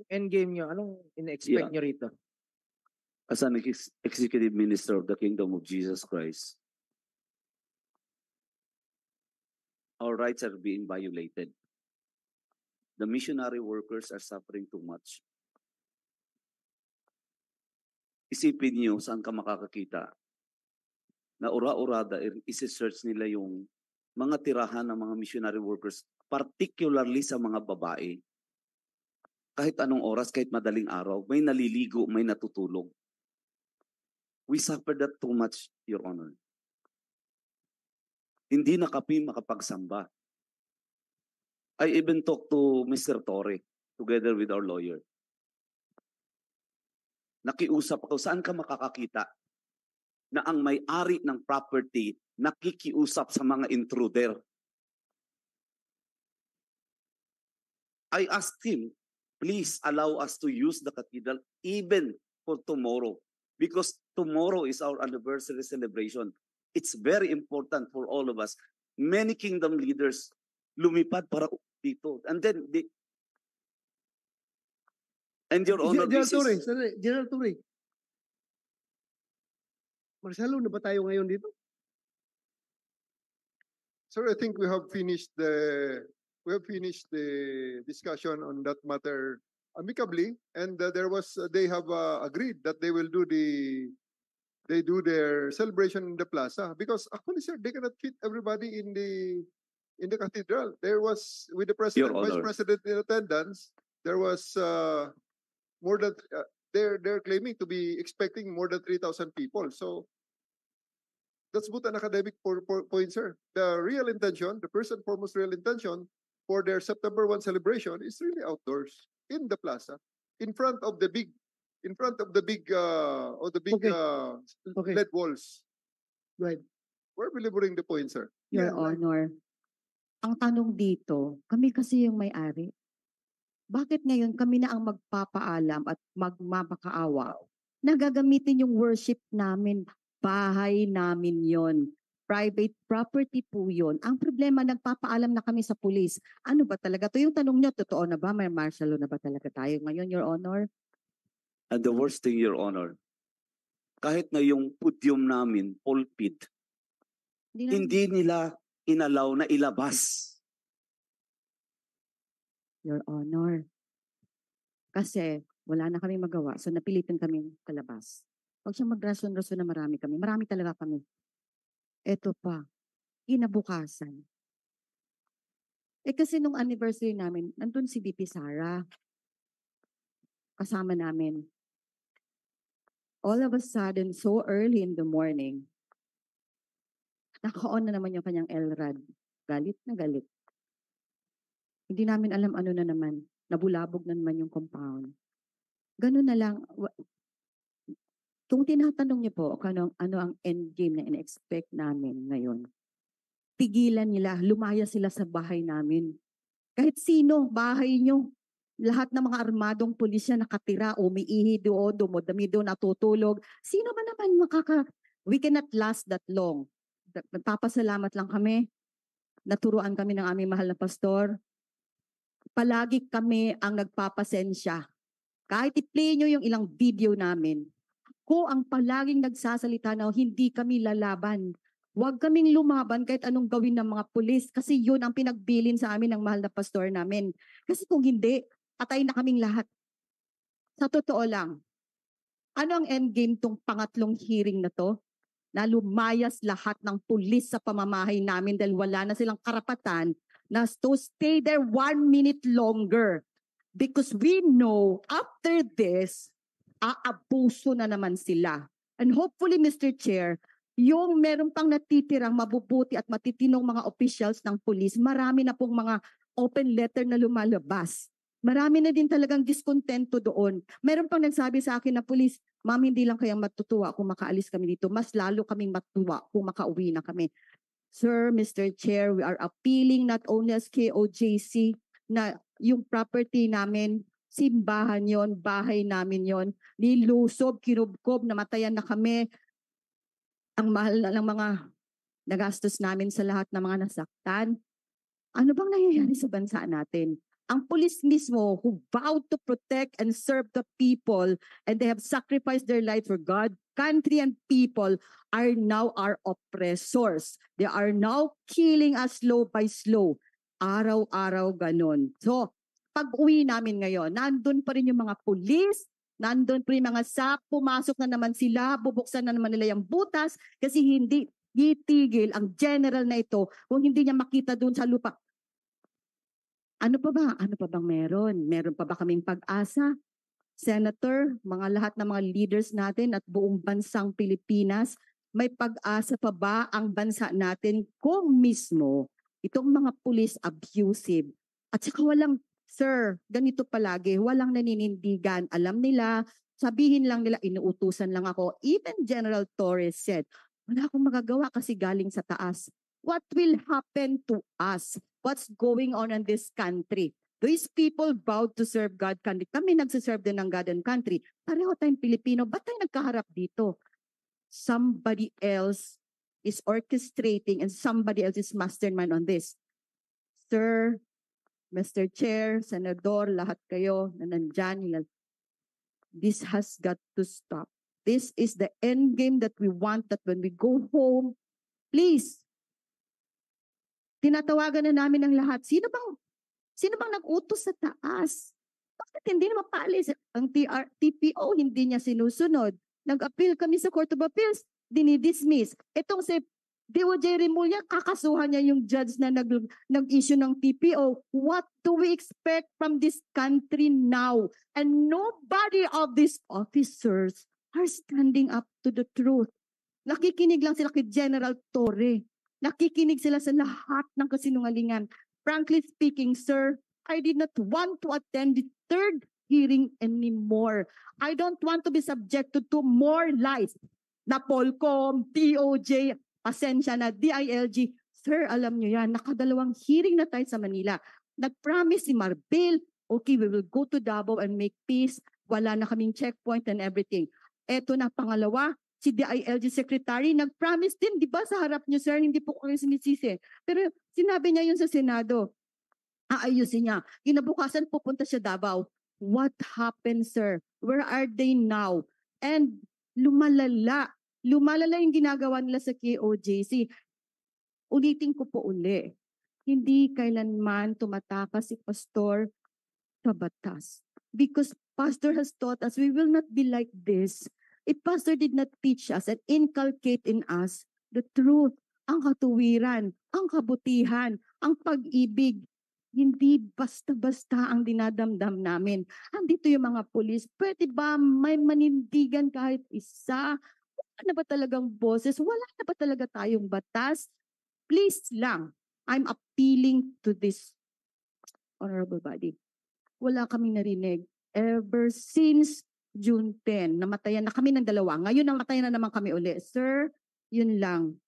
endgame nyo? Anong in-expect Yeah. nyo rito? As an executive minister of the Kingdom of Jesus Christ, our rights are being violated. The missionary workers are suffering too much. Isipin niyo saan ka makakakita na ura-urada, isi-search nila yung mga tirahan ng mga missionary workers, particularly sa mga babae. Kahit anong oras, kahit madaling araw, may naliligo, may natutulog. We suffer that too much, Your Honor. Hindi na kami makapagsamba. I even talked to Mr. Torre together with our lawyer. Nakiusap ako, saan ka makakakita na ang may-ari ng property nakikiusap sa mga intruder? I asked him, please allow us to use the cathedral even for tomorrow, because tomorrow is our anniversary celebration. It's very important for all of us. Many kingdom leaders lumipad para dito. And then, Your Honor, General Torre. Marcelo, na ba tayo ngayon dito? Sir, I think we have finished the discussion on that matter amicably, and they have agreed that they do their celebration in the plaza, because actually, sir, they cannot fit everybody in the cathedral. There was, with the president, Your vice Honor. president in attendance, there was more than they're claiming to be expecting more than 3,000 people. So that's but an academic point, sir. The real intention, the first and foremost real intention for their September 1 celebration is really outdoors in the plaza, in front of the big Okay. Okay. LED walls. Right. We're belaboring the point, sir. Your Yeah, Honor, ang tanong dito, kami kasi yung may-ari. Bakit ngayon kami na ang magpapaalam at magmapakaawa na gagamitin yung worship namin? Bahay namin yon. Private property po yun. Ang problema, nagpapaalam na kami sa pulis. Ano ba talaga to? Yung tanong niyo, totoo na ba? May martial law na ba talaga tayo ngayon, Your Honor? And the worst thing, Your Honor, kahit na yung podium namin, pulpit, hindi nila inalaw na ilabas. Your Honor. Kasi wala na kami magawa, so napilitan kaming kalabas. Huwag siyang magrason-rason na marami kami. Marami talaga kami. Eto pa, kinabukasan. Kasi nung anniversary namin, nandun si VP Sara. Kasama namin. All of a sudden, so early in the morning, naka-on na naman yung kanyang LRAD. Galit na galit. Hindi namin alam ano na naman. Nabulabog na naman yung compound. Ganun na lang. Kung tinatanong niyo po ano ang endgame na in-expect namin ngayon, pigilan nila, lumaya sila sa bahay namin. Kahit sino, bahay nyo, lahat ng mga armadong pulisya nakatira, umiihi doon, dumudami doon, natutulog. Sino ba naman we cannot last that long. Nagpapasalamat lang kami. Naturuan kami ng aming mahal na pastor. Palagi kami ang nagpapasensya. Kahit i-play nyo yung ilang video namin, ko ang palaging nagsasalita na hindi kami lalaban. Huwag kaming lumaban kahit anong gawin ng mga pulis, kasi yun ang pinagbilin sa amin ng mahal na pastor namin. Kasi kung hindi, patay na kaming lahat. Sa totoo lang, ano ang endgame tong pangatlong hearing na to? Na lumayas lahat ng pulis sa pamamahay namin dahil wala na silang karapatan na to stay there 1 minute longer. Because we know after this, aabuso na naman sila. And hopefully, Mr. Chair, yung meron pang natitirang mabubuti at matitinong mga officials ng police, marami na pong mga open letter na lumalabas. Marami na din talagang diskontento doon. Meron pang nagsabi sa akin na police, ma'am, hindi lang kayang matutuwa kung makaalis kami dito. Mas lalo kaming matuwa kung makauwi na kami. Sir, Mr. Chair, we are appealing not only as KOJC na yung property namin, simbahan yon, bahay namin yon, nilusob, kinubkob, namatayan na kami. Ang mahal na ng mga nagastos namin sa lahat ng mga nasaktan. Ano bang nangyayari sa bansa natin? ang police mismo who vowed to protect and serve the people and they have sacrificed their life for God, country, and people are now our oppressors. They are now killing us slow by slow. Araw-araw ganon. So, pag uwi namin ngayon, nandun pa rin yung mga police, nandun pa rin yung mga SAP, pumasok na naman sila, bubuksan na naman nila yung butas kasi hindi titigil ang general na ito kung hindi niya makita doon sa lupa. Ano pa ba? Ano pa bang meron? Meron pa ba kaming pag-asa? Senator, mga lahat ng mga leaders natin at buong bansang Pilipinas, may pag-asa pa ba ang bansa natin kung mismo itong mga police abusive? At saka walang, sir, ganito palagi, walang naninindigan. Alam nila, sabihin lang nila, inuutusan lang ako. Even General Torres said, wala akong magagawa kasi galing sa taas. What will happen to us? What's going on in this country? These people vowed to serve God country. Kami nagsiserve din ng God and country. Pareho tayong Pilipino. Ba't tayo nagkaharap dito? Somebody else is orchestrating and somebody else is mastermind on this. Sir, Mr. Chair, Senador, lahat kayo na nandyan. This has got to stop. This is the end game that we want, that when we go home, please, tinatawagan na namin ang lahat. Sino bang nag-utos sa taas? Bakit hindi na mapaalis? Ang TPO hindi niya sinusunod. Nag-appeal kami sa Court of Appeals, dinidismiss. Itong si DOJ Remulla, kakasuhan niya yung judge na nag-issue ng TPO. What do we expect from this country now? And nobody of these officers are standing up to the truth. Nakikinig lang sila kay General Torre. Nakikinig sila sa lahat ng kasinungalingan. Frankly speaking, sir, I did not want to attend the third hearing anymore. I don't want to be subjected to more lies. Na Polcom, DOJ, pasensya na, DILG. Sir, alam nyo yan, nakadalawang hearing na tayo sa Manila. Nag-promise si Marbil, okay, we will go to Davao and make peace. Wala na kaming checkpoint and everything. Eto na, pangalawa, si DILG Secretary, nag-promise din, di ba sa harap niyo, sir, hindi po kayo sinisisi. Pero sinabi niya yun sa Senado, aayusin niya. Kinabukasan, pupunta siya Davao. What happened, sir? Where are they now? And lumalala yung ginagawa nila sa KOJC. Ulitin ko po uli, hindi kailanman tumatakas si Pastor sa batas. Because Pastor has taught us, we will not be like this. If Pastor did not teach us and inculcate in us the truth, ang katuwiran, ang kabutihan, ang pag-ibig, hindi basta-basta ang dinadamdam namin. Andito yung mga pulis, pwede ba may manindigan kahit isa? Wala na ba talagang boses? Wala na ba talaga tayong batas? Please lang, I'm appealing to this honorable body. Wala kaming narinig ever since June 10. Namatayan na kami ng dalawa. Ngayon namatayan na naman kami uli. Sir, yun lang.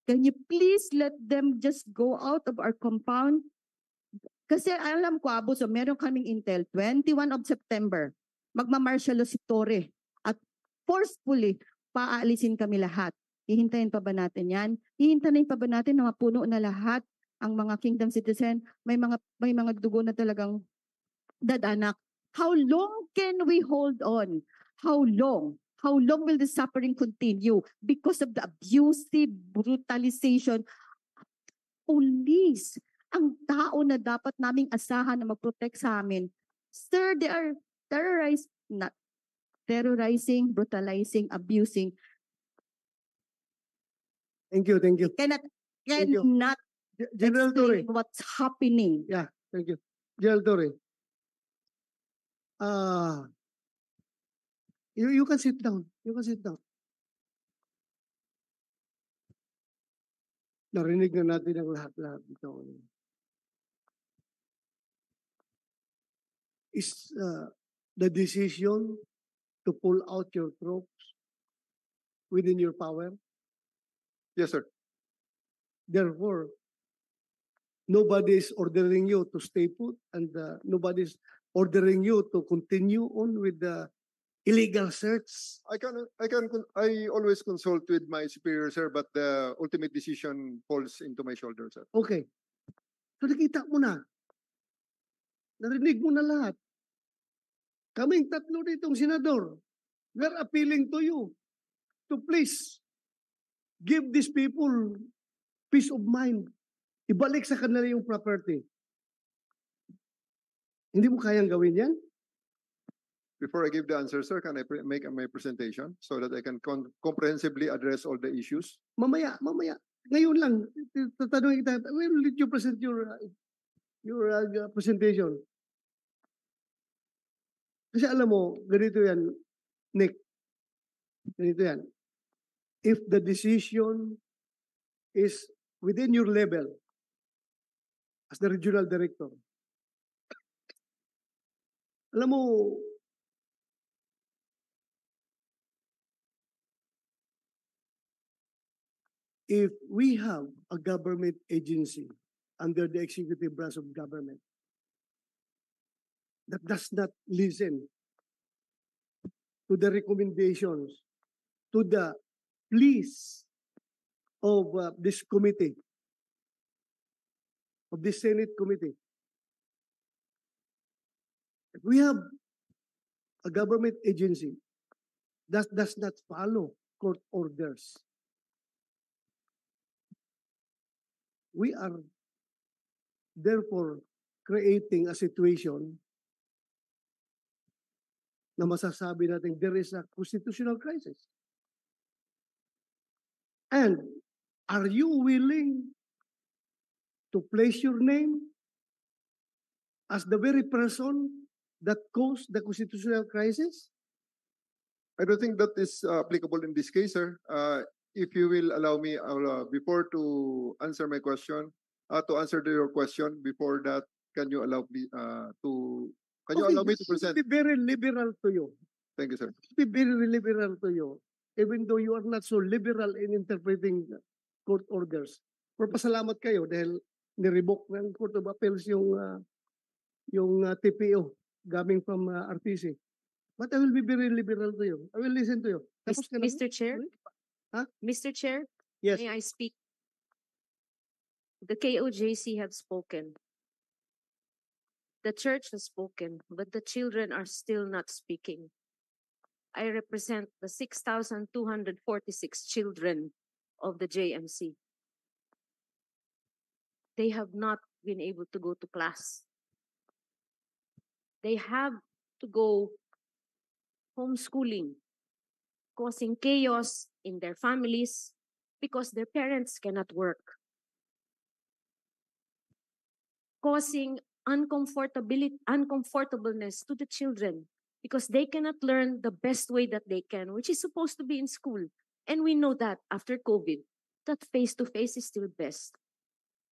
Can you please let them just go out of our compound? Kasi alam ko, Abuso, meron kaming intel, 21 of September, magmamartial law si Torre at forcefully paalisin kami lahat. Hihintayin pa ba natin yan? Hihintayin pa ba natin na mapuno na lahat ang mga kingdom citizen? May mga dugo na talagang dadanak. How long can we hold on? How long? How long will the suffering continue because of the abusive brutalization of police? Ang tao na dapat naming asahan na mag-protect sa amin, sir, they are terrorizing, brutalizing, abusing. Thank you. Thank you. Cannot General Torre. explain what's happening. Thank you. General Torre. You can sit down. You can sit down. Narinig na natin ang lahat-lahat dito. Is the decision to pull out your troops within your power? Yes, sir. Therefore, nobody is ordering you to stay put and nobody is ordering you to continue on with the illegal search. I always consult with my superior, sir, but the ultimate decision falls into my shoulder, sir. Okay. So nakita mo na. Narinig mo na lahat. Kaming tatlo ditong senador, we're appealing to you to please give these people peace of mind. Ibalik sa kanila yung property. Hindi mo kayang gawin yan? Before I give the answer, sir, can I make my presentation so that I can comprehensively address all the issues? Mamaya. Ngayon lang, tatanungin kita, when did you present your presentation? Kasi alam mo, ganito yan, Nick. Ganito yan. If the decision is within your level as the regional director, alam mo, if we have a government agency under the executive branch of government that does not listen to the recommendations, to the pleas of this committee, of this Senate committee, if we have a government agency that does not follow court orders, we are therefore creating a situation na masasabi natin there is a constitutional crisis. And are you willing to place your name as the very person that caused the constitutional crisis? I don't think that is applicable in this case, sir. If you will allow me, before to answer my question, to answer your question, before that, can you allow me allow me to present? Be very liberal to you. Thank you, sir. Be very liberal to you, even though you are not so liberal in interpreting court orders. Pero pasalamat kayo dahil nirevoke ng Court of Appeals yung TPO coming from RTC. But I will be very liberal to you. I will listen to you. Tapos ka na ba? Mr. Chair? Huh? Mr. Chair, Yes. may I speak? The KOJC have spoken. The church has spoken, but the children are still not speaking. I represent the 6,246 children of the JMC. They have not been able to go to class. They have to go homeschooling, causing chaos in their families because their parents cannot work, causing uncomfortableness to the children because they cannot learn the best way that they can, which is supposed to be in school. And we know that after COVID, that face-to-face is still best.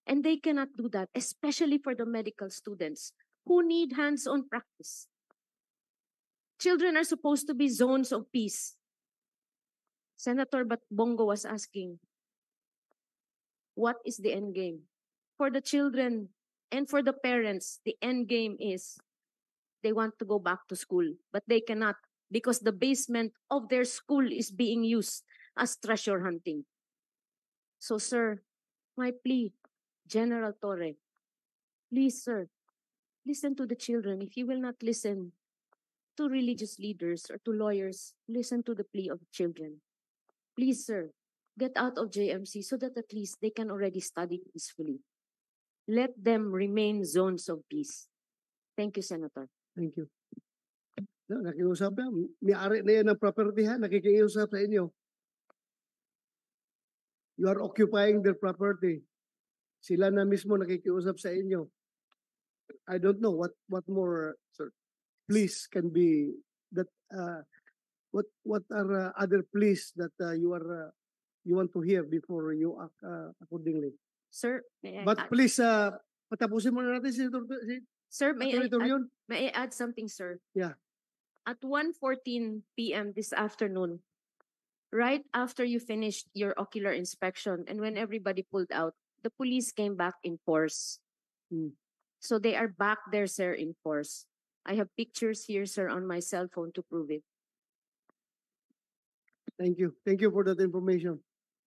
And they cannot do that, especially for the medical students who need hands-on practice. Children are supposed to be zones of peace. Senator Bongo was asking, what is the end game? For the children and for the parents, the end game is they want to go back to school, but they cannot because the basement of their school is being used as treasure hunting. So, sir, my plea, General Torre, please, sir, listen to the children. If you will not listen to religious leaders or to lawyers, listen to the plea of children. Please, sir, get out of JMC so that at least they can already study peacefully. Let them remain zones of peace. Thank you, Senator. Thank you. No, nakiusap na. May-ari na yan ng property ha. Nakikiusap sa inyo. You are occupying their property. Sila na mismo nakikiusap sa inyo. I don't know what more, sir, please can be that what are other pleas that you want to hear before you act accordingly. Sir, may I But add, please patapusin muna natin si sir, Attorney yun. may I add something, sir? Yeah. At 1:14 p.m. this afternoon, right after you finished your ocular inspection and when everybody pulled out, the police came back in force. So they are back there, sir, in force. I have pictures here, sir, on my cell phone to prove it. Thank you. Thank you for that information.